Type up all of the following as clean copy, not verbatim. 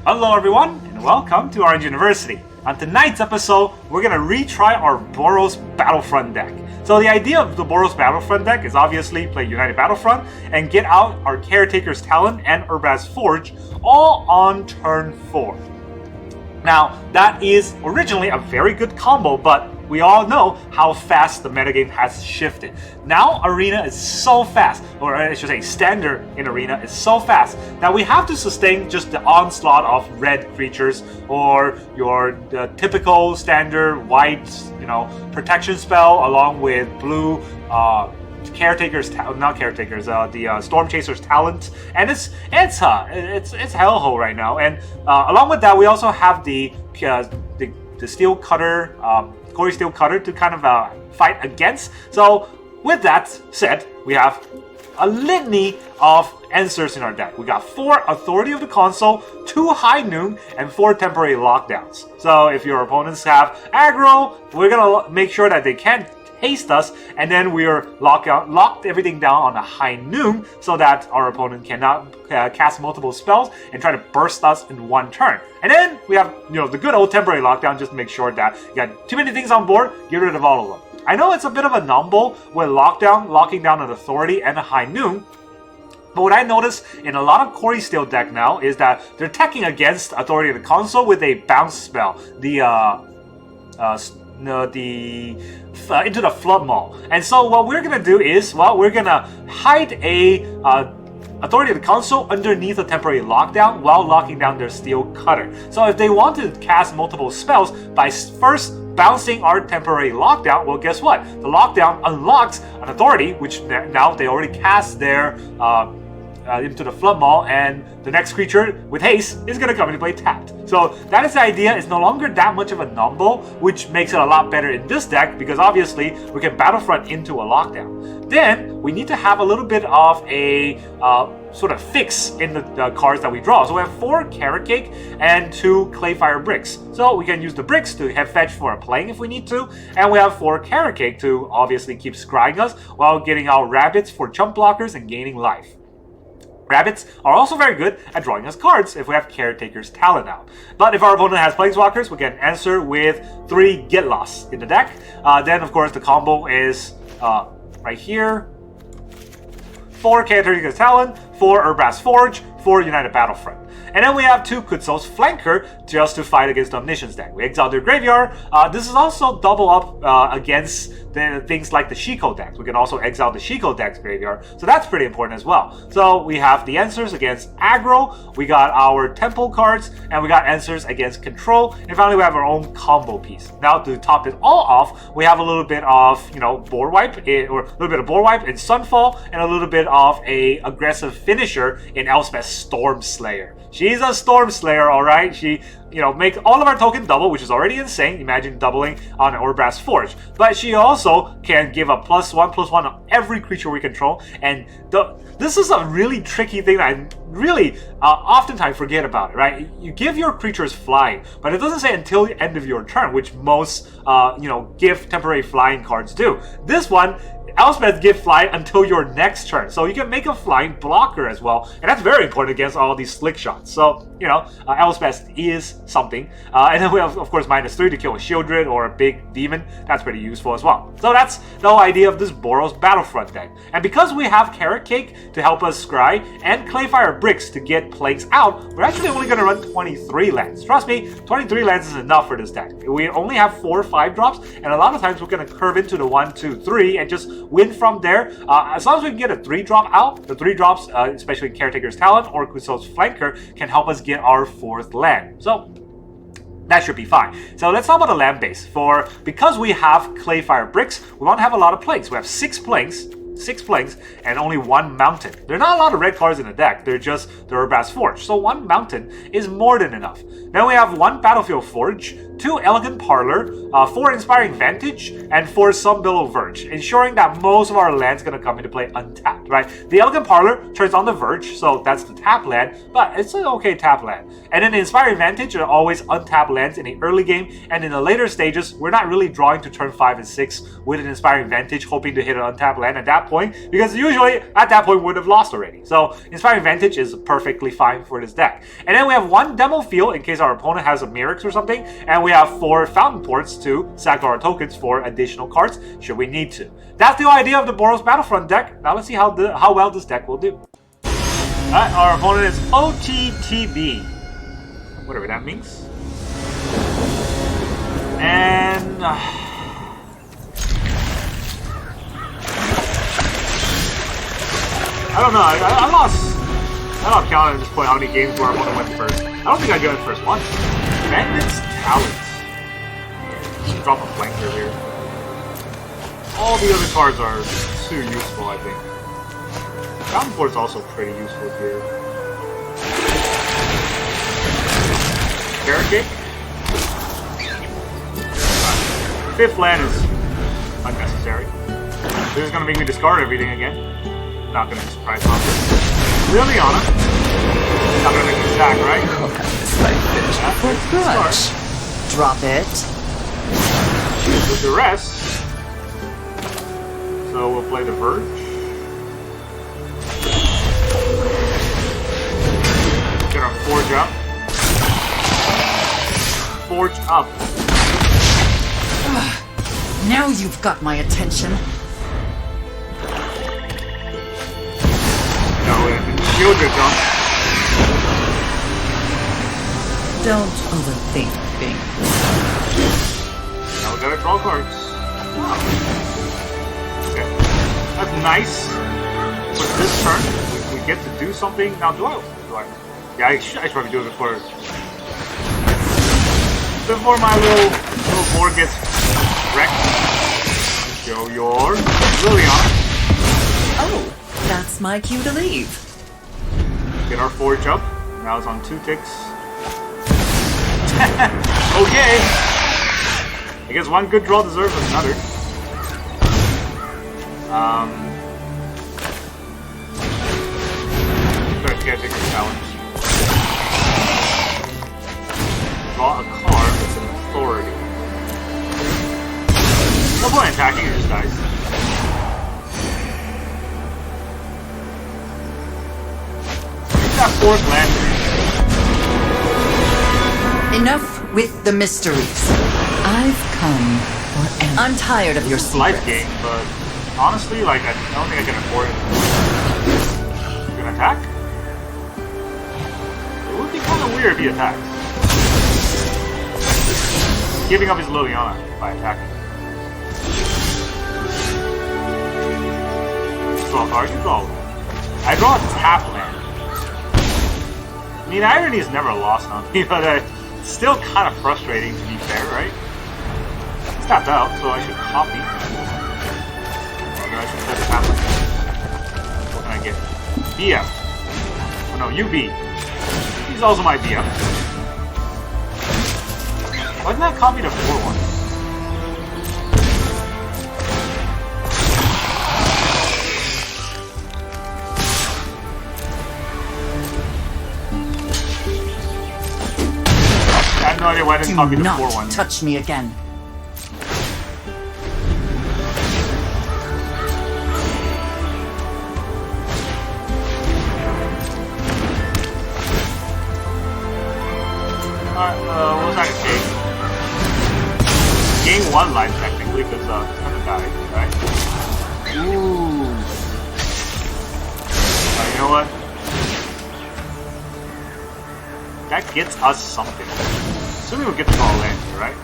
Hello everyone, and welcome to Orange University. On tonight's episode, we're going to retry our Boros Battlefront deck. So the idea of the Boros Battlefront deck is obviously play United Battlefront and get out our Caretaker's Talon and Urabrask Forge all on turn 4. Now, that is originally a very good combo, but we all know how fast the metagame has shifted. Now, Arena is so fast, or I should say Standard in Arena is so fast, that we have to sustain just the onslaught of red creatures, or your typical Standard white, protection spell, along with blue, Caretaker's the Storm Chaser's Talent, and it's hellhole right now. And along with that, we also have the Steel Cutter, Corey Steel Cutter to kind of fight against. So with that said, we have a litany of answers in our deck. We got 4 Authority of the Consul, 2 High Noon, and 4 Temporary Lockdowns. So if your opponents have aggro, we're gonna make sure that they can't haste us, and then we're locked everything down on a High Noon so that our opponent cannot cast multiple spells and try to burst us in one turn. And then we have the good old Temporary Lockdown, just to make sure that you got too many things on board, get rid of all of them. I know it's a bit of a numble with locking down an Authority and a High Noon, but what I notice in a lot of Corey Steel deck now is that they're attacking against Authority of the Consul with a bounce spell, into the Flood Maul. And so what we're gonna do is, we're gonna hide a Authority of the Consul underneath a Temporary Lockdown while locking down their Steel Cutter. So if they want to cast multiple spells by first bouncing our Temporary Lockdown, well, guess what? The Lockdown unlocks an Authority, which now they already cast their into the Flood Maul, and the next creature with haste is going to come into play tapped. So that is the idea. It's no longer that much of a numble, which makes it a lot better in this deck because obviously we can Battlefront into a lockdown. Then we need to have a little bit of a sort of fix in the cards that we draw. So we have 4 Carrot Cake and 2 Clayfire Bricks. So we can use the bricks to have fetch for a playing if we need to, and we have 4 Carrot Cake to obviously keep scrying us while getting our rabbits for chump blockers and gaining life. Rabbits are also very good at drawing us cards if we have Caretaker's Talon out. But if our opponent has Planeswalkers, we can answer with 3 Get Lost in the deck. Then, of course, the combo is right here. 4 Caretaker's Talon, 4 Urabrask Forge, 4 United Battlefront. And then we have 2 Kutzil's Flanker just to fight against the Omniscience deck. We exile their graveyard. This is also double up against things like the Shiko decks. We can also exile the Shiko deck's graveyard. So that's pretty important as well. So we have the answers against aggro. We got our temple cards. And we got answers against control. And finally, we have our own combo piece. Now to top it all off, we have a little bit of, board wipe, or a little bit of board wipe in Sunfall, and a little bit of a aggressive finisher in Elspeth Storm Slayer. She's a Storm Slayer, alright? She, make all of our token double, which is already insane. Imagine doubling on an Urabrask Forge. But she also can give a +1/+1 on every creature we control. And this is a really tricky thing that I really oftentimes forget about, right? You give your creatures flying, but it doesn't say until the end of your turn, which most, give temporary flying cards do. This one, Elspeth give flying until your next turn. So you can make a flying blocker as well. And that's very important against all these slick shots. So, Elspeth is something. And then we have, of course, -3 to kill a Shieldred or a big demon. That's pretty useful as well. So that's the whole idea of this Boros Battlefront deck. And because we have Carrot Cake to help us scry and Clayfire Bricks to get plays out, we're actually only going to run 23 lands. Trust me, 23 lands is enough for this deck. We only have 4 or 5 drops, and a lot of times we're going to curve into the 1, 2, 3 and just win from there. As long as we can get a 3-drop out, the 3 drops, especially Caretaker's Talent or Kutzil's Flanker, can help us get our 4th land. So that should be fine. So let's talk about the land base. Because we have Clayfire Bricks, we want to have a lot of plagues. We have 6 plagues, and only 1 mountain. There are not a lot of red cards in the deck. They're just the Urabrask Forge. So 1 mountain is more than enough. Then we have 1 Battlefield Forge, 2 Elegant Parlor, 4 Inspiring Vantage, and 4 Sunbillow Verge, ensuring that most of our land's going to come into play untapped, right? The Elegant Parlor turns on the Verge, so that's the tap land, but it's an okay tap land. And then the Inspiring Vantage are always untapped lands in the early game, and in the later stages, we're not really drawing to turn 5 and 6 with an Inspiring Vantage, hoping to hit an untapped land. At that point, because usually at that point we would have lost already. So Inspiring Vantage is perfectly fine for this deck. And then we have 1 Demo Field in case our opponent has a Merrick's or something, and we have 4 Fountainports to sack our tokens for additional cards should we need to. That's the idea of the Boros Battlefront deck. Now let's see how well this deck will do. Alright, our opponent is OTTB. Whatever that means. And I don't know, I lost count at this point how many games where our opponent went first. I don't think I got it first once. Bandit's Talent. Just drop a flanker here. All the other cards are too useful, I think. Fountainport's also pretty useful here. Caretaker. 5th land is unnecessary. This is going to make me discard everything again. Not going to surprise myself. Liliana. Not going to make me attack, right? This might finish before grudge. Drop it. With the rest. So we'll play the Verge. Get our Forge up. Forge up. Now you've got my attention. No, shield your jump. Don't overthink things. Now we gotta draw cards. Okay. That's nice. But this turn, we get to do something. Now, do I? Yeah, I should probably do it before my little board gets wrecked. Show your Liliana. Oh, that's my cue to leave. Get our Forge up. Now it's on 2 ticks. Okay. I guess 1 good draw deserves another. Caretaker challenge. Draw a card with an authority. No point attacking, it just dies. That 4th land. Enough with the mysteries. I've come for answers. I'm tired of your secrets. Life game, but honestly, like, I don't think I can afford it. You gonna attack? It would be kind of weird if he attacked. He's giving up his Liliana by attacking. Draw a card, you draw. I draw a tap land. I mean, irony is never lost on me, but it's still kind of frustrating to be fair, right? It's tapped out, so I should copy. Or I should play the tap land. What can I get? BF. Oh no, UB. He's also my BF. Why didn't I copy the 4-1? I have no idea why I didn't copy the 4-1. Do not touch me again. Alright, what was that game? Gain 1 life technically, because it's gonna die, right? Ooh. You know what? That gets us something. Assuming we'll get to all land here, right?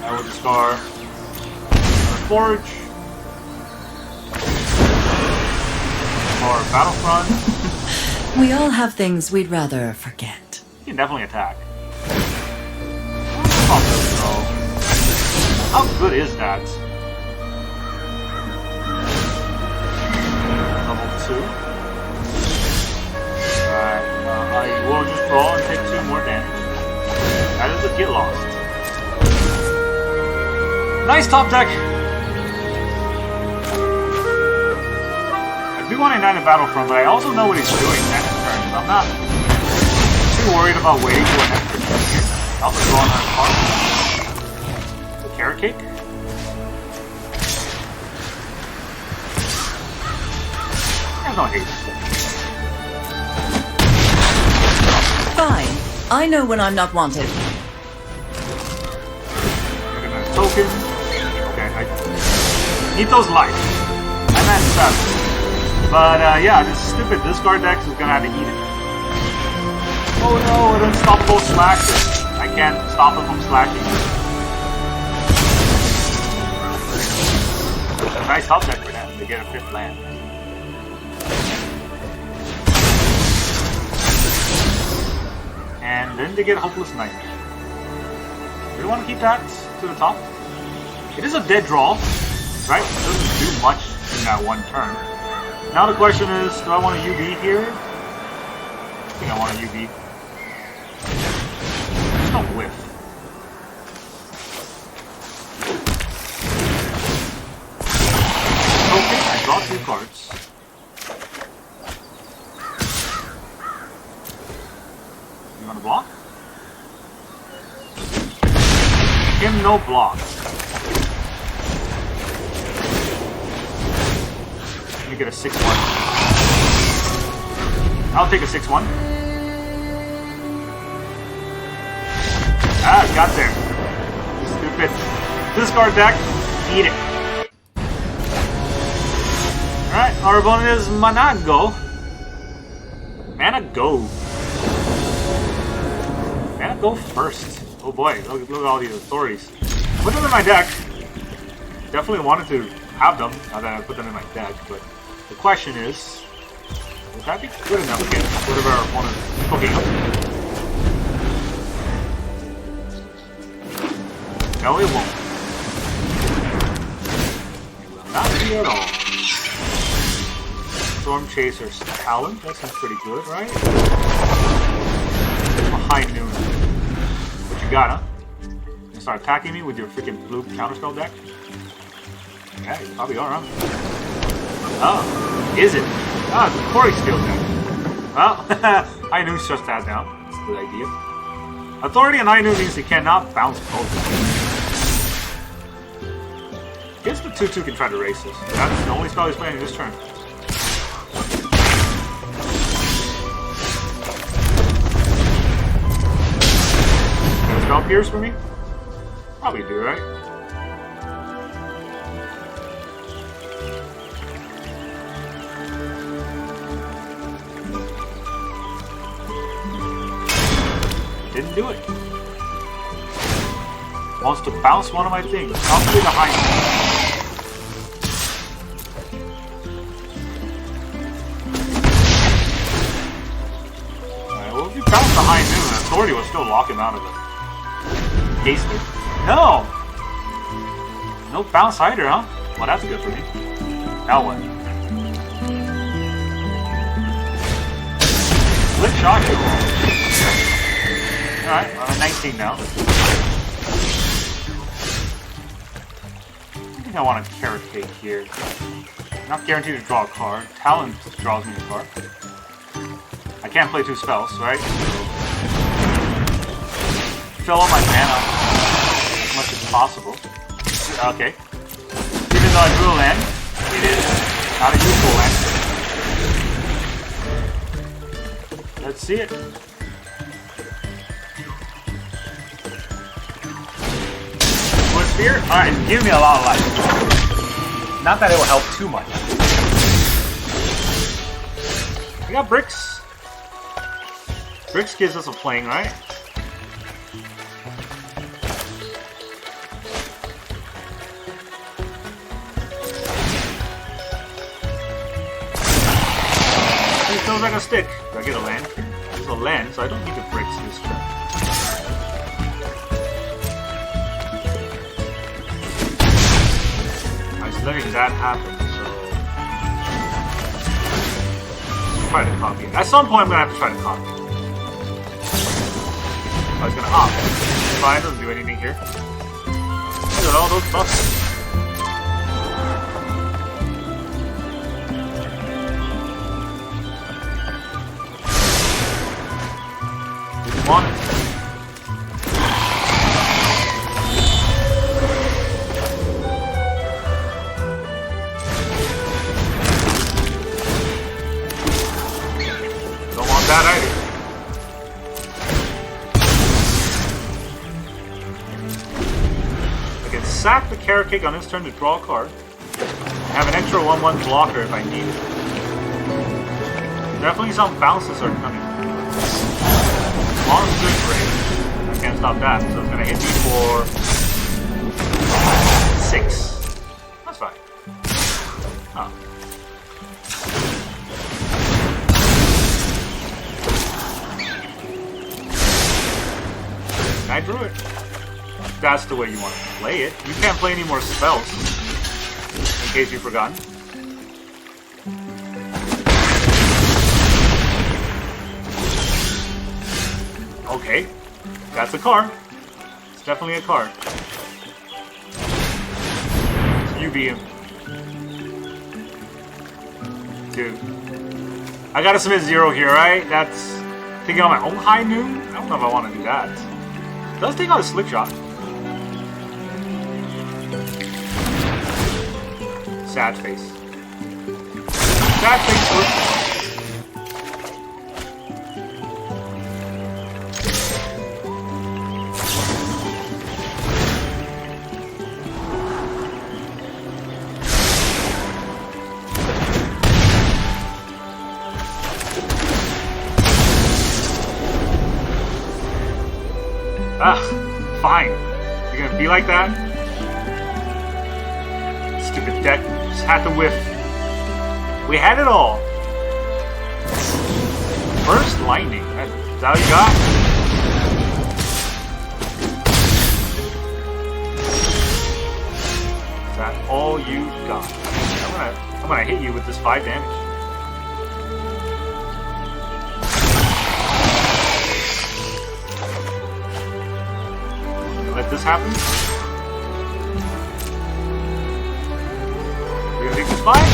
I will discard Forge. Or Battlefront. We all have things we'd rather forget. You can definitely attack. How good is that? Level 2. Alright, I will just draw and take 2 more damage. That is a get lost. Nice top deck! I do want to ignite a Battlefront, but I also know what he's doing next turn, so I'm not too worried about waiting for an extra turn here. I'll also draw another card. The Caretaker. There's no haste. Fine. I know when I'm not wanted. We're gonna token. Okay, I need those lights. I'm at 7. But yeah, this stupid discard deck is gonna have to eat it. Oh no, an unstoppable slasher. I can't stop him from slashing. A nice help deck for them to get a 5th land. And then they get Hopeless Nightmare. Do we want to keep that to the top? It is a dead draw, right? It doesn't do much in that one turn. Now the question is, do I want a UB here? I think I want a UB. There's no whiff. Okay, I draw 2 cards. You want to block? Him no block. Let me get a 6-1. I'll take a 6-1. Ah, got there. Stupid. Discard deck. Eat it. Alright, our opponent is Manago. Manago. Manago first. Oh boy, look at all these authorities. Put them in my deck. Definitely wanted to have them now that I put them in my deck, but the question is, would that be good enough against whatever our opponent is cooking up? No, it won't. It will not be at all. Storm Chaser's Talent, that sounds pretty good, right? A High Noon. What you got, huh? You start attacking me with your freaking blue counterspell deck? Yeah, you probably are, huh? Oh, is it? Ah, it's a Quarry Steel deck. Well, High Noon shuts that down. That's a good idea. Authority and High Noon means you cannot bounce both. I guess the 2-2 can try to race this. That's the only spell he's playing this turn. Spell Pierce for me? Probably do, right? Didn't do it. Wants to bounce one of my things. Probably the High Noon. Alright, well if you bounce the High Noon, Authority will still lock him out of it. Haster. No! No bounce either, huh? Well, that's good for me. Now what? Split shot. Alright, I'm at 19 now. I think I want a Caretaker here. Not guaranteed to draw a card. Talent draws me a card. I can't play 2 spells, right? Fill up my mana as much as possible. Okay. Even though I drew a land, it is not a useful land. Let's see it. Wood Spear? Alright, give me a lot of life. Not that it will help too much. I got Bricks. Bricks gives us a playing, right? Feels like a stick. Do I get a land? It's a land, so I don't need the Bricks this turn. I was letting that happen, so try to copy it. At some point I'm gonna have to try to copy it. I was gonna opt. Fine, doesn't do anything here. Look at all those buffs. Want it. sack the Caretaker on his turn to draw a card. Have an extra 1/1 blocker if I need it. Definitely some bounces are coming. Monster's Rage. I can't stop that, so it's gonna hit me for 6. That's fine. Oh. I drew it. That's the way you want to play it. You can't play any more spells. In case you've forgotten. Okay. That's a card. It's definitely a card. You beat him. Dude. I gotta submit 0 here, right? That's taking on my own high noon? I don't know if I want to do that. It does take out a slick shot. Sad face. Sad face works. Ah, fine. You're gonna be like that? Stupid deck. Just had to whiff. We had it all. First lightning. Is that all you got? Is that all you got? I'm gonna hit you with this 5 damage. Let this happen. You're gonna take this 5?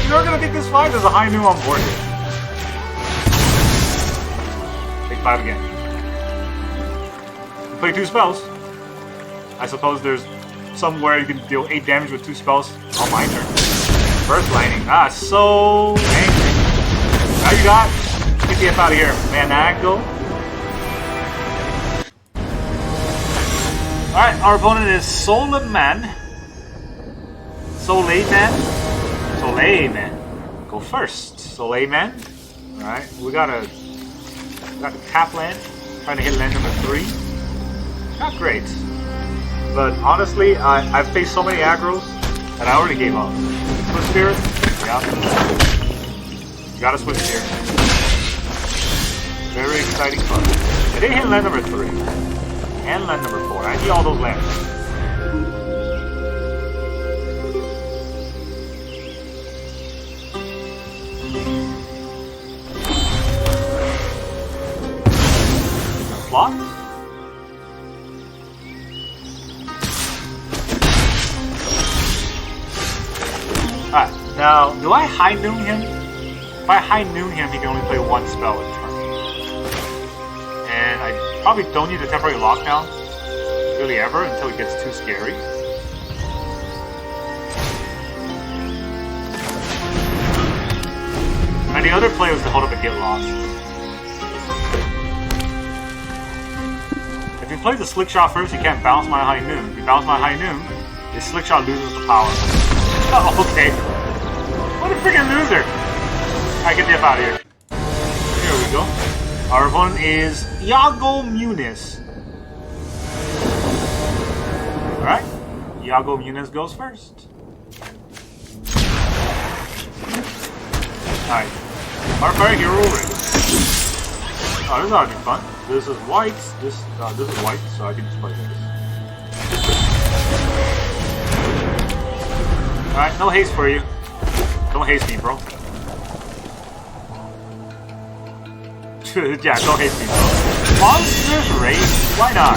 You're gonna take this 5? There's a high noon on board here. Take 5 again. Play 2 spells. I suppose there's somewhere you can deal 8 damage with 2 spells on my turn. First lightning. Ah, so angry. Now you got. Get the F out of here, Manago. Alright, our opponent is Soleil Man. Soleil Man. Soleil Man. Go first. Soleil Man. Alright, we got a tap land. Trying to hit land number 3. Not great. But honestly, I've faced so many aggros that I already gave up. Switch Spirit? Yeah. You gotta switch here. Very exciting fun. I didn't hit land number 3. And land number 4. I need all those lands. Block? Alright, now, do I high noon him? If I high noon him, he can only play 1 spell a turn. And I probably don't need a temporary lockdown really ever until it gets too scary. And the other play was to hold up and get lost. If you play the slick shot first, you can't bounce my high noon. If you bounce my high noon, the slick shot loses the power. Oh, okay. What a freaking loser! Alright, get the F out of here. Here we go. Our opponent is Iago Muniz. Alright, Iago Muniz goes first. Alright, our fire hero race. Oh, this ought to be fun. This is white, this is white, so I can just play this. Alright, no haste for you. Don't haste me, bro. Yeah, don't hate me, bro. Monster's Rage? Why not?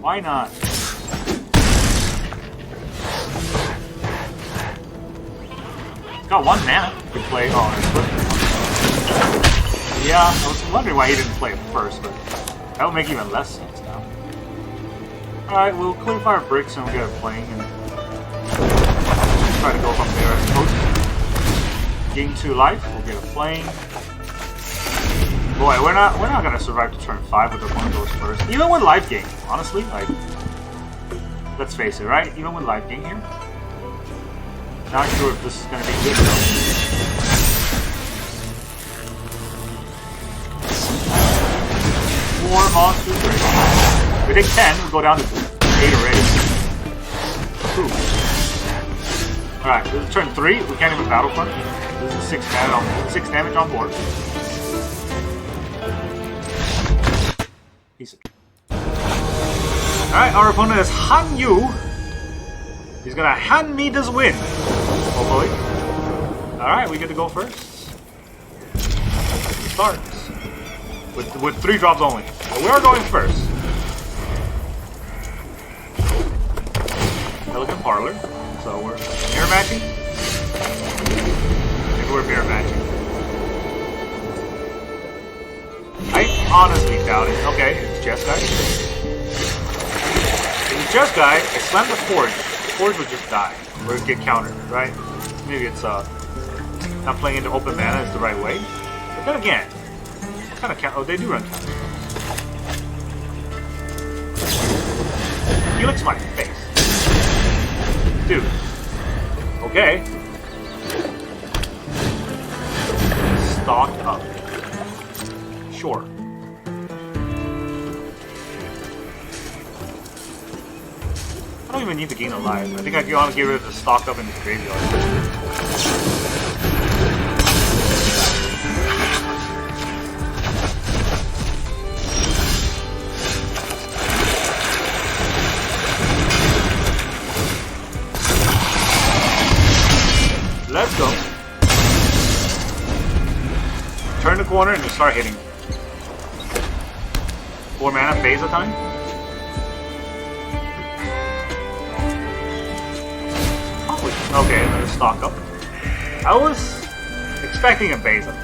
Why not? Got 1 mana. You can play. Oh, yeah, I was wondering why he didn't play it first, but that would make even less sense now. Alright, we'll clear fire bricks and we'll get it playing and try to go from there, I suppose. Gain 2 life, we'll get it playing. Boy, we're not gonna survive to turn 5 with the one goes first. Even with life gain, honestly, like Let's face it, right? Even with life gain here. Not sure if this is going to be good though. 4 monsters. If we take 10, we go down to 8 already. Alright, this is turn 3. We can't even Battlefront. This is 6 damage on board. Alright, our opponent is Han Yu. He's gonna hand me this win. Hopefully. Alright, we get to go first. Start. With 3 drops only. But we are going first. Elegant Parlor. So we're mirror matching. I think we're mirror matching. I honestly doubt it. Okay, it's Chess Guy. If it's Chess Guy, I slam the Forge. The Forge would just die. Or get countered, right? Maybe it's not playing into open mana is the right way. But then again, what kind of count? Oh, they do run counter. He licks my face. Dude. Okay. Stocked up. Sure. I don't even need to gain a life. I think I want to get rid of the stock up in the graveyard. Let's go. Turn the corner and just start hitting. 4 mana phase a time. Probably. Okay, another stock up. I was expecting a base up.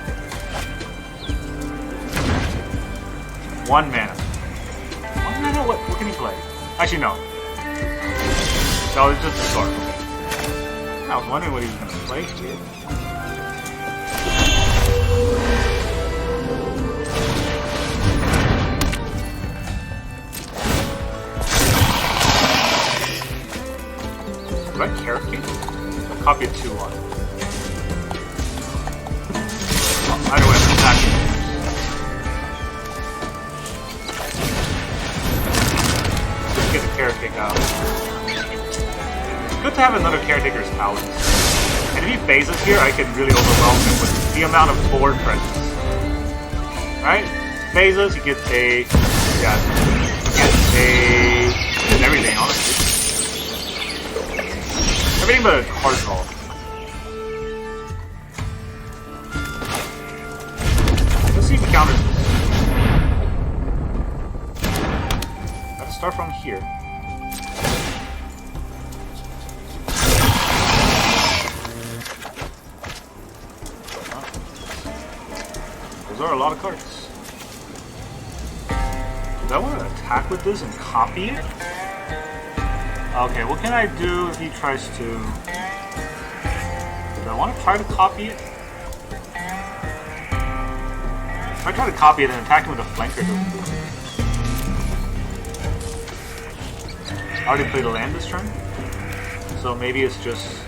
1 mana. 1 mana? What can he play? Actually, no. No, it's just a start. I was wondering what he was going to play here. Do I Caretaker? I'll copy a 2 on. Oh, either way, I'm attacking. Just get the Caretaker out. It's good to have another Caretaker's talents. And if he phases here, I can really overwhelm him with the amount of board presence. Right? Phases, he gets a... Yeah, he gets a... everything, honestly. Everything but a card draw. Let's see if he counters this. Gotta start from here. Those are a lot of cards. Do I want to attack with this and copy it? Okay, what can I do if he tries to... Do I want to try to copy it? If I try to copy it and attack him with a flanker, doesn't do it. I already played a land this turn. So maybe it's just...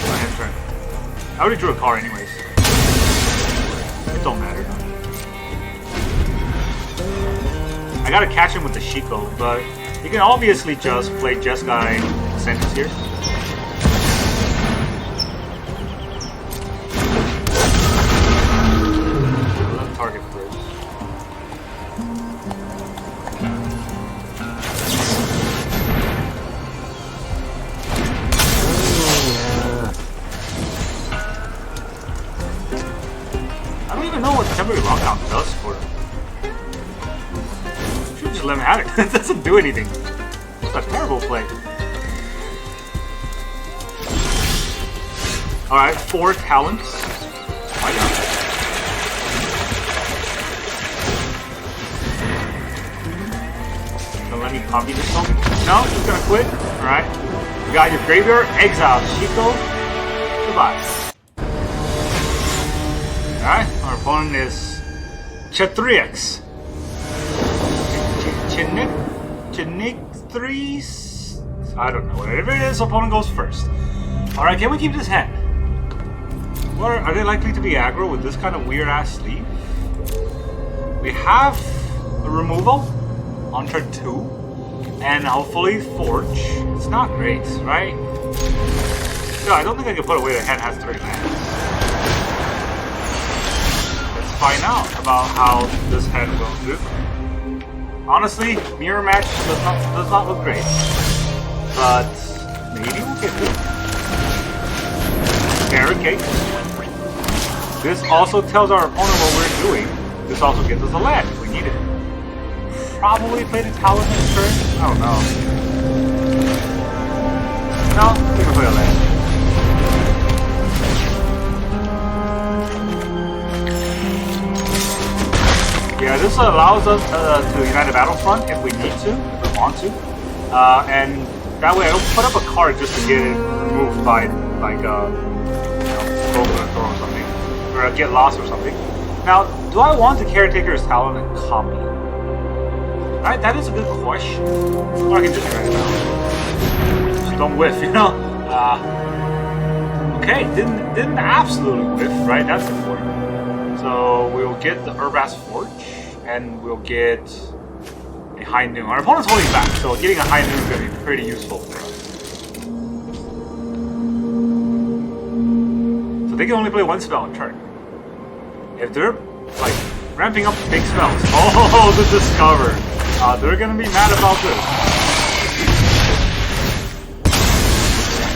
my end turn. I already drew a card anyways. It don't matter. I gotta catch him with the Shiko, but you can obviously just play Jeskai Sentence here. Let him target first. I don't even know what Temporary Lockdown does for him. Just let him have it. It doesn't do anything. It's a terrible play. Alright, 4 talents. I got it. Gonna let me copy this one? No, just gonna quit. Alright. You got your graveyard, exile, Shiko. Goodbye. Alright, our opponent is Chetrix. Chinook 3s? I don't know. Whatever it is, opponent goes first. Alright, can we keep this hand? Are they likely to be aggro with this kind of weird-ass sleeve? We have a removal on turn 2. And hopefully Forge. It's not great, right? No, I don't think I can put away the hand has 3 lands. Let's find out about how this hand will do. Honestly, mirror match does not look great. But maybe we'll get it. Caretaker. This also tells our opponent what we're doing. This also gives us a land if we need it. Probably play the Talon next turn. I don't know. No, we can play a land. Yeah, this allows us to United Battlefront if we need to, if we want to. And that way I don't put up a card just to get it removed by, like, Golden or something. Or get lost or something. Now, do I want the Caretaker's Talon and copy? Right, that is a good question. Or I can just try it out. Just don't whiff, you know? Okay, didn't absolutely whiff, right? That's important. So we'll get the Urabrask Forge, and we'll get a High Noon. Our opponent's holding back, so getting a High Noon is going to be pretty useful for us. So they can only play 1 spell in turn. If they're, like, ramping up big spells, oh, the Discover! They're going to be mad about this.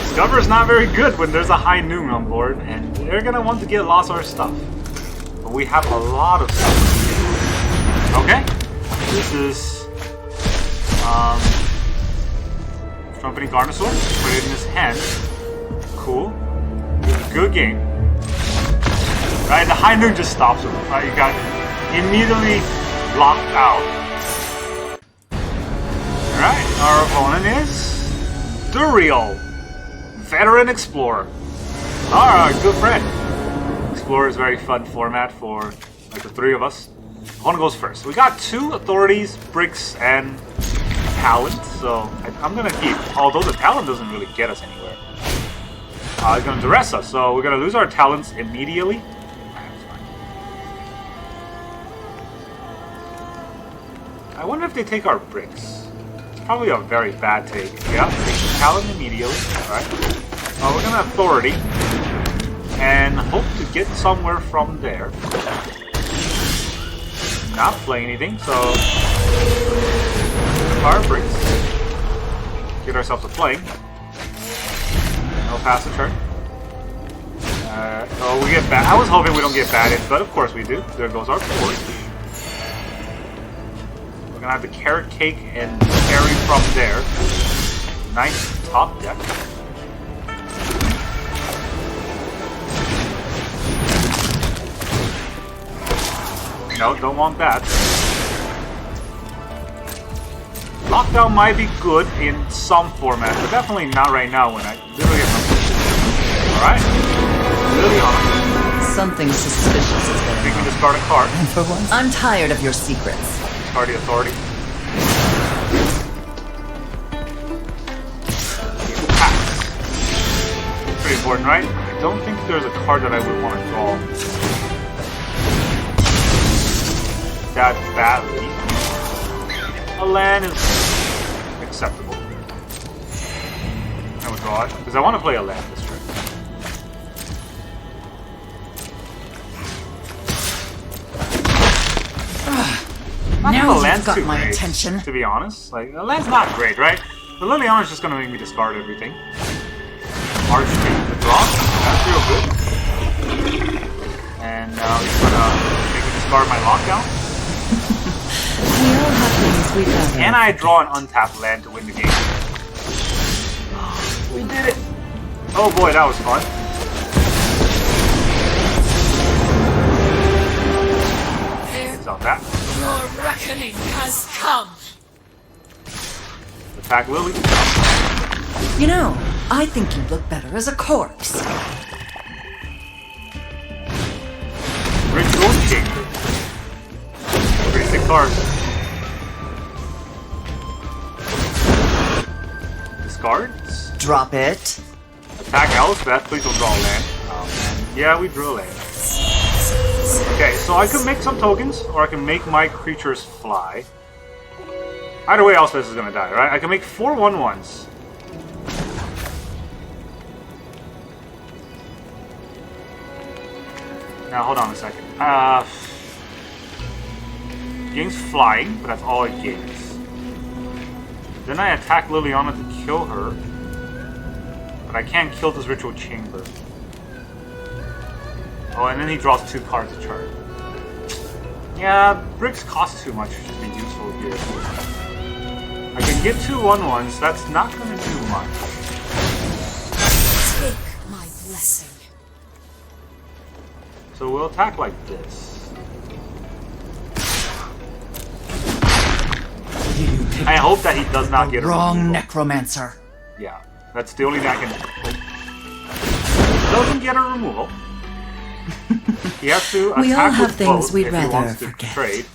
Discover is not very good when there's a High Noon on board, and they're going to want to get lost our stuff. But we have a lot of stuff. Okay, this is Trumpeting Garnosaur. Put it in his hand. Cool. Good game. Right, the High Noon just stops him. Right, you got immediately locked out. Alright, our opponent is Duriel, Veteran Explorer. Alright, good friend. Explorer is a very fun format for like the 3 of us. Opponent goes first. We got 2 authorities, bricks, and talent, so I'm gonna keep. Although the talent doesn't really get us anywhere. It's gonna duress us, so we're gonna lose our talents immediately. I wonder if they take our bricks. It's probably a very bad take. Yeah, take the talent immediately. Alright. We're gonna authority. And hope to get somewhere from there. Not play anything, so our bricks. Get ourselves a play. No pass the turn. Oh, we get bad. I was hoping we don't get batted, but of course we do. There goes our forge. We're gonna have the carrot cake and carry from there. Nice top deck. No, don't want that. Lockdown might be good in some format, but definitely not right now when I literally have nothing. Alright. Really on it. Something suspicious is going on. We can discard a card. And for once, I'm tired of your secrets. Discard the authority. Pass. Pretty important, right? I don't think there's a card that I would want to draw that badly. A land is acceptable. I would draw it, because I want to play a land this turn. Now the land's you've got too my great, attention. to be honest. Like, the land's not great, right? The Liliana's just going to make me discard everything. Archfiend the draw. That's real good. And now he's going to make me discard my lockdown. Can I draw an untapped land to win the game? We did it! Oh boy, that was fun. It's on that. Your reckoning has come! Attack Lily. You know, I think you'd look better as a corpse. Ritual Chamber. Pretty sick cards. Discards. Drop it. Attack Elspeth. Please don't draw land. Oh man. Yeah, we drew a land. Okay, so I can make some tokens, or I can make my creatures fly. Either way, Elspeth is gonna die, right? I can make 4 1/1s. Now, hold on a second. Gains flying, but that's all it gains. Then I attack Liliana to kill her. But I can't kill this Ritual Chamber. Oh, and then he draws 2 cards a turn. Yeah, bricks cost too much to be useful here. I can get 2 1/1s, that's not gonna do much. Take my blessing. So we'll attack like this. I hope that he does not get a Wrong removal. necromancer. Yeah, that's the only thing I can do. Doesn't get a removal. He has to We all attack have with things both we'd if he rather wants to forget. trade.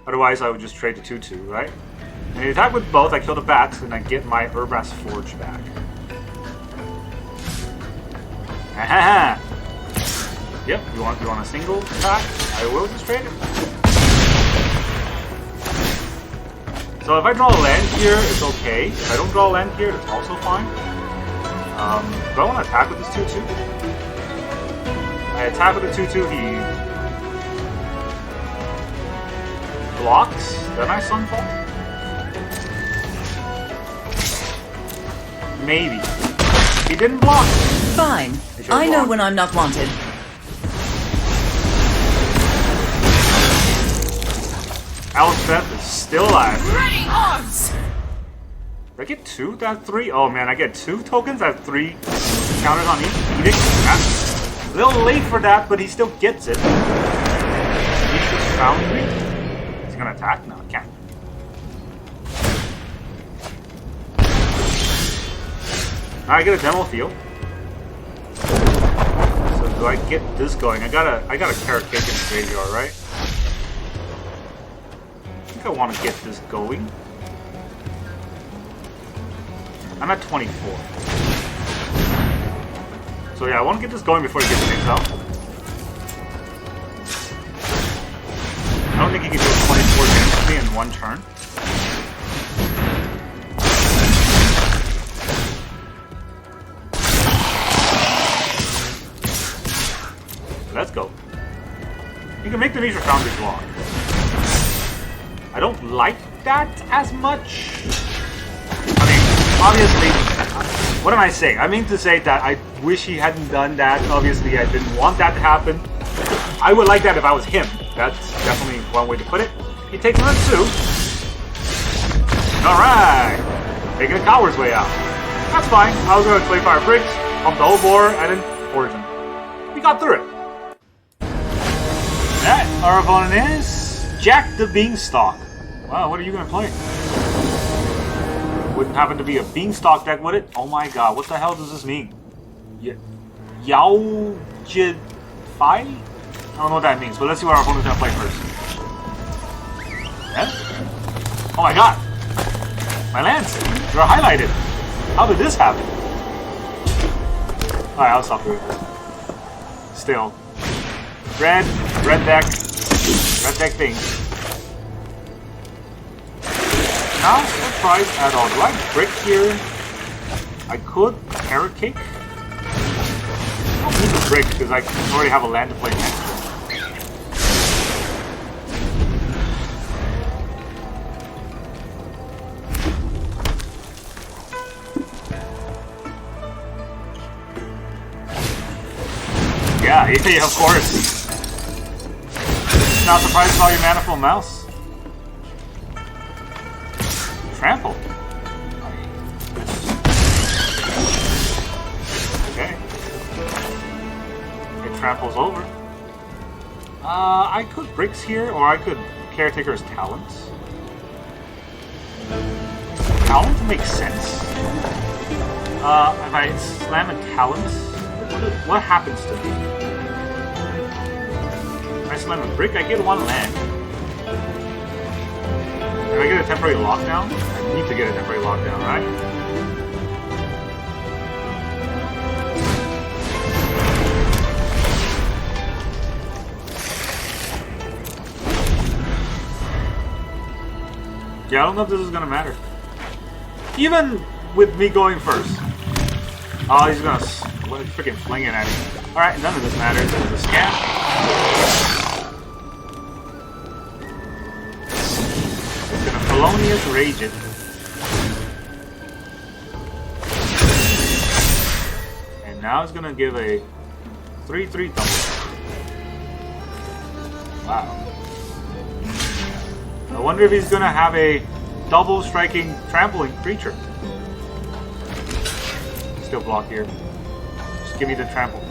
Otherwise, I would just trade the 2/2, right? And he attack with both, I kill the bats, and I get my Urabrask Forge back. Ahaha! Yep, you want a single attack? I will just trade it. So if I draw a land here, it's okay. If I don't draw a land here, it's also fine. Do I want to attack with this 2/2? I attack with the 2/2, he blocks, then I Sunfall? Maybe. He didn't block. Fine. I know when I'm not wanted. Elspeth is still alive. Ready arms! Did I get 2? That 3? Oh man, I get 2 tokens? I have 3 counters on each. Edict? That's a little late for that, but he still gets it. He's Foundry? He's gonna attack? No, I can't. I get a Demo Field. So do I get this going? I got a Caretaker in the graveyard, right? I think I want to get this going. I'm at 24. So yeah, I want to get this going before he gets things out. I don't think he can do 24 damage to me in 1 turn. Let's go. You can make the Mishra Foundry block. I don't like that as much. I mean, obviously, what am I saying? I mean to say that I wish he hadn't done that. Obviously, I didn't want that to happen. I would like that if I was him. That's definitely one way to put it. He takes another 2. Alright! Taking a coward's way out. That's fine. I was going to play Fire Bricks, pump the whole board, and then Origin. We got through it. Alright, our opponent is Jack the Beanstalk. Wow, what are you going to play? Wouldn't happen to be a Beanstalk deck, would it? Oh my god, what the hell does this mean? Yaojifai? I don't know what that means, but let's see what our opponent's going to play first. Yeah? Oh my god! My lands! They're highlighted! How did this happen? Alright, I'll stop doing this. Still. Red deck thing. Not surprised at all. Do I brick here? I could carrot cake. I don't need to brick because I already have a land to play next turn. Yeah, of course. Not surprised about your Manifold Mouse. Trample. Okay. It tramples over. I could Bricks here, or I could Caretaker's Talents. Talents makes sense. If I slam a Talents, what happens to me? If I slam a brick, I get 1 land. Did I get a temporary lockdown? I need to get a temporary lockdown, right? Yeah, I don't know if this is gonna matter. Even with me going first. Oh, he's gonna freaking fling it at me. Alright, none of this matters. There's a scan. He's gonna Felonious Rage it. And now it's gonna give a 3/3 double. Wow. I wonder if he's gonna have a double striking trampling creature. Still block here. Just give me the trample.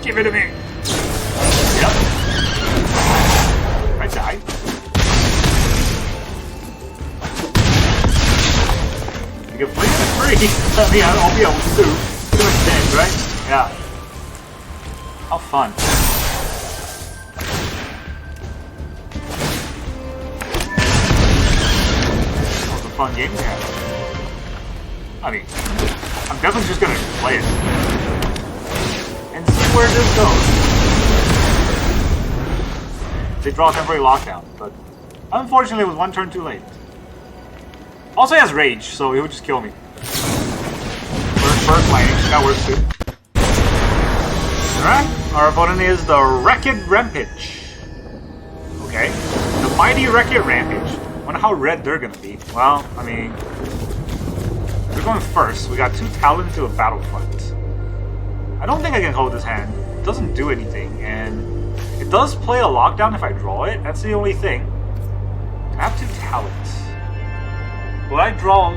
Give it to me! Yep. I died. You can fling it free! I mean, I'll be able to. Too much damage, right? Yeah. How fun. Fun game to have. I mean, I'm definitely just gonna play it and see where this goes. They draw a temporary lockdown, but unfortunately it was one turn too late. Also he has rage, so he would just kill me. First lightning, that works too. Alright, our opponent is the Wrecked Rampage. Okay, the Mighty Wrecked Rampage. Wonder how red they're gonna be. Well, I mean, we're going first. We got 2 talent to a Battlefront. I don't think I can hold this hand. It doesn't do anything, and it does play a lockdown if I draw it. That's the only thing. I have 2 talents. Will I draw?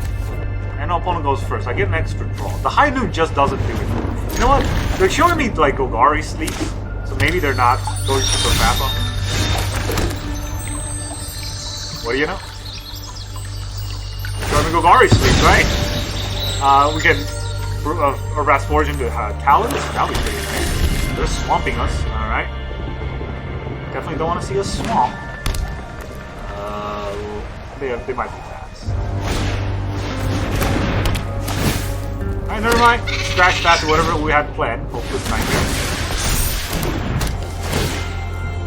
And the opponent goes first. I get an extra draw. The High Noon just doesn't do it. You know what? They're showing me like Golgari sleep, so maybe they're not going super fast on me. What do you know? Showing me Golgari sleep, right? We can Urabrask Forge into Talons. That'll be pretty nice. They're swamping us. Alright. Definitely don't want to see us swamp. They might be fast. Alright, never mind. Scratch that to whatever we had planned. Hopefully it's nightmare.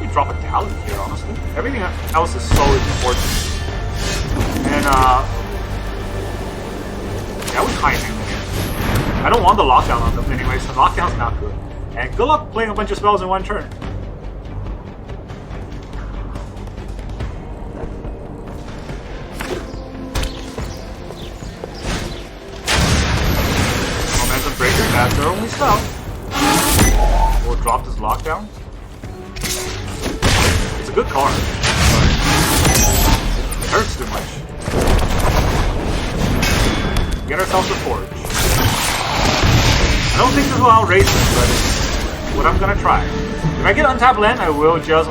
We drop a talent here, honestly. Everything else is so important. And, yeah, we high noon again. I don't want the lockdown on them anyway, so lockdown's not good. And good luck playing a bunch of spells in one turn. Momentum Breaker, that's their only spell. We'll drop this lockdown. It's a good card, but it hurts too much. Get ourselves a Forge. I don't think this will outrace us, but it's what I'm gonna try. If I get untapped land, I will just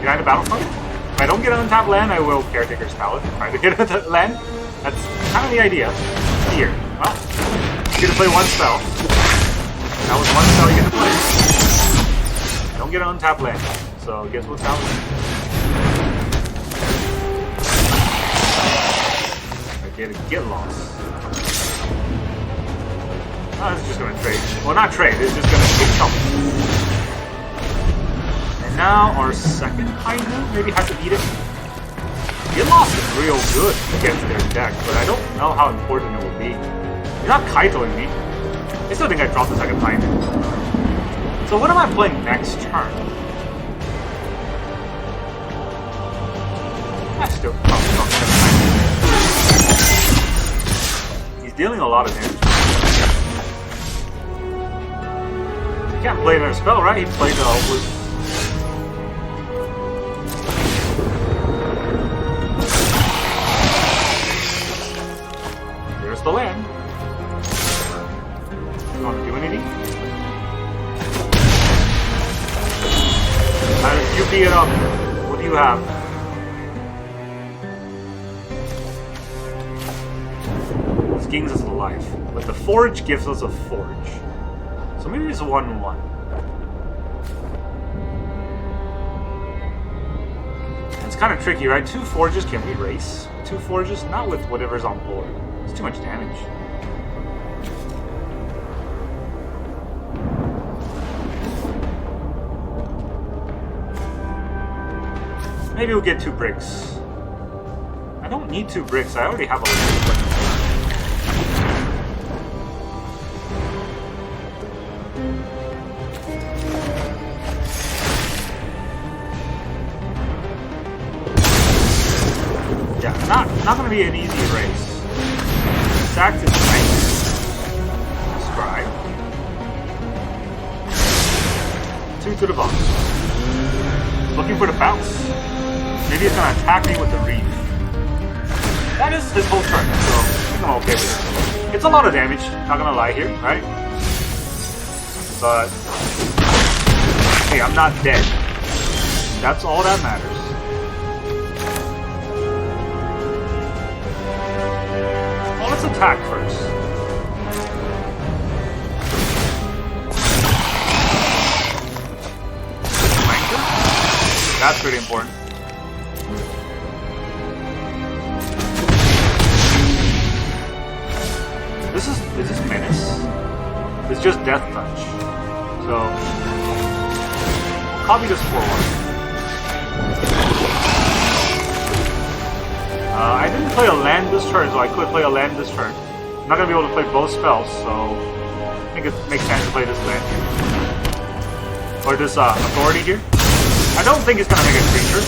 United Battlefront. If I don't get an untapped land, I will Caretaker's Palette. Try to get a land. That's kind of the idea. Here. Well, you get to play one spell. That was one spell you get to play. I don't get an untapped land. So guess what's happening? I get lost. Oh, it's just gonna trade. Well, not trade, it's just gonna get trouble. And now our second High Noon maybe has to eat it. Get lost is real good against their deck, but I don't know how important it will be. You're not Kaitoing me. I still think I dropped the second High Noon. So what am I playing next turn? I still probably don't have time. He's dealing a lot of damage. He can't play another spell, right? He played the Hopeless. There's the land. You want to do anything? You beat it up. What do you have? Gains us a life, but the Forge gives us a Forge. So maybe it's a 1/1. It's kind of tricky, right? 2 Forges, can we race? 2 Forges? Not with whatever's on board. It's too much damage. Maybe we'll get 2 bricks. I don't need 2 bricks. I already have a land. Yeah, not gonna be an easy race. Sacked is nice. Scribe. 2 to the box. Looking for the bounce. Maybe he's gonna attack me with the reef. That is his whole turn, so I think I'm okay with it. It's a lot of damage, not gonna lie here, right? But hey, I'm not dead. That's all that matters. Well, let's attack first. That's pretty important. Is this Menace? It's just Death Touch. So copy this forward. I didn't play a land this turn, so I could play a land this turn. I'm not gonna be able to play both spells, so I think it makes sense to play this land here. Or this authority here. I don't think it's gonna make a creature.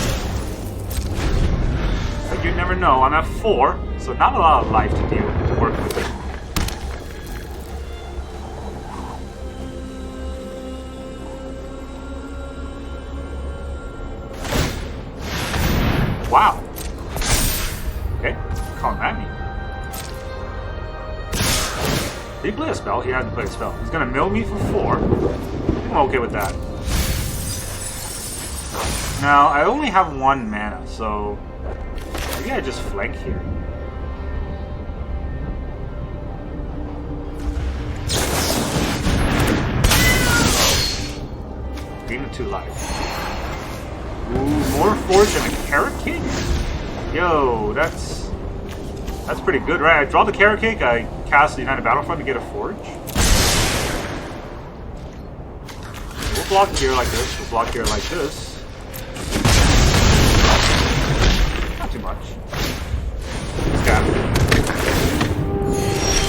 But you never know. I'm at 4, so not a lot of life to deal to work with it. Wow. Okay, come at me. Did he play a spell? He hasn't played a spell. He's gonna mill me for 4. I'm okay with that. Now, I only have 1 mana, so maybe I just flank here. Gain of 2 life. Ooh, more Forge and a Caretaker? Yo, that's pretty good, right? I draw the Caretaker, I cast the United Battlefront to get a Forge. We'll block here like this, we'll block here like this. Not too much. Stab.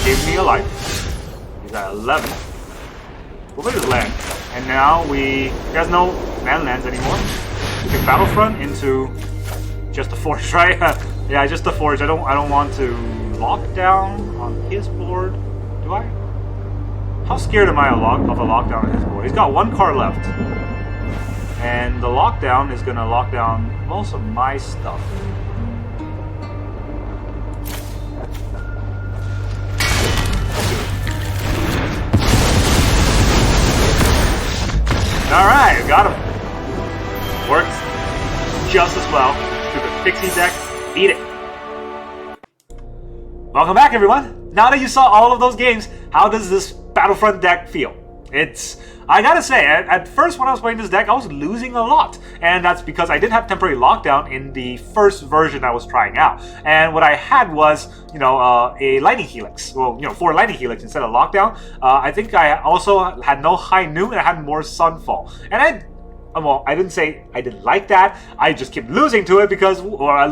Gave me a life. He's at 11. We'll play this land. And now he has no man lands anymore. We can Battlefront into just a Forge, right? Yeah, just a Forge. I don't want to lock down on his board. Do I? How scared am I of a lockdown on his board? He's got 1 card left. And the lockdown is gonna lock down most of my stuff. Alright, got him. Works just as well. To the Pixie deck, beat it. Welcome back, everyone. Now that you saw all of those games, how does this Battlefront deck feel? I gotta say, at first when I was playing this deck, I was losing a lot. And that's because I didn't have temporary lockdown in the first version I was trying out. And what I had was, a Lightning Helix. Well, 4 Lightning Helix instead of lockdown. I think I also had no High Noon and I had more Sunfall. And I didn't say I didn't like that. I just kept losing to it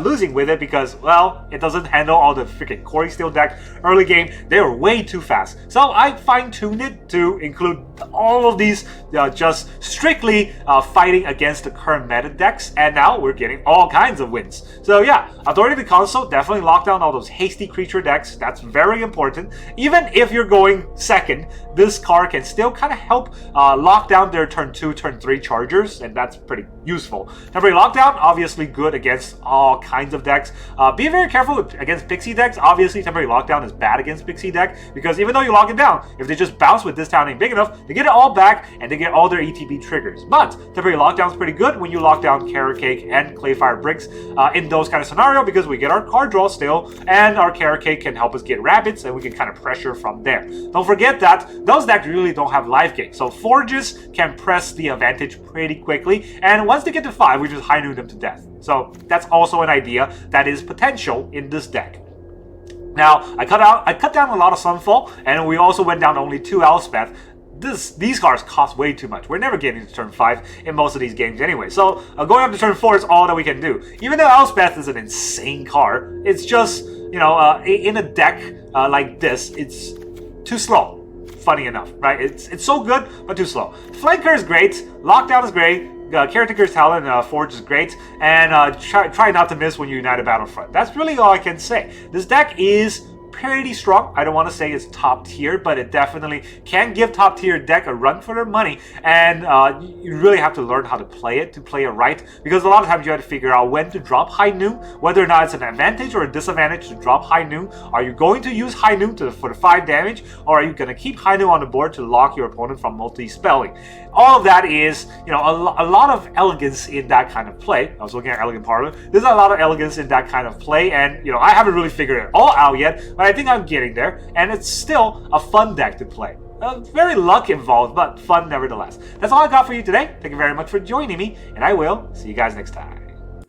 losing with it because, well, it doesn't handle all the freaking Quarry Steel deck early game. They were way too fast. So I fine-tuned it to include all of these just strictly fighting against the current meta decks, and now we're getting all kinds of wins. So yeah, Authority of the Console definitely locked down all those hasty creature decks. That's very important. Even if you're going second, this card can still kind of help lock down their turn 2, turn 3 chargers, and that's pretty useful. Temporary Lockdown, obviously good against all kinds of decks. Be very careful against Pixie decks. Obviously, Temporary Lockdown is bad against Pixie deck, because even though you lock it down, if they just bounce with this town ain't big enough, they get it all back, and they get all their ETB triggers. But Temporary Lockdown is pretty good when you lock down Carrot Cake and Clayfire Bricks in those kind of scenario, because we get our card draw still, and our Carrot Cake can help us get rabbits, and we can kind of pressure from there. Don't forget that those decks really don't have life gain, so Forges can press the advantage pretty quickly, and once they get to 5, we just High Noon them to death. So that's also an idea that is potential in this deck. Now, I cut down a lot of Sunfall, and we also went down to only 2 Elspeth. these cards cost way too much. We're never getting to turn 5 in most of these games anyway. So going up to turn 4 is all that we can do. Even though Elspeth is an insane card, it's just, you know, in a deck like this, it's too slow. Funny enough, right? It's so good, but too slow. Flanker is great. Lockdown is great. Caretaker's Talent Forge is great. And try not to miss when you United Battlefront. That's really all I can say. This deck is pretty strong. I don't want to say it's top tier, but it definitely can give top tier deck a run for their money, and you really have to learn how to play it right, because a lot of times you have to figure out when to drop High Noon, whether or not it's an advantage or a disadvantage to drop High Noon. Are you going to use High Noon for the 5 damage, or are you going to keep High Noon on the board to lock your opponent from multi-spelling? All of that is, you know, a lot of elegance in that kind of play. I was looking at Elegant Parlor. There's a lot of elegance in that kind of play, and, you know, I haven't really figured it all out yet, but I think I'm getting there, and it's still a fun deck to play. Very luck involved, but fun nevertheless. That's all I got for you today. Thank you very much for joining me, and I will see you guys next time.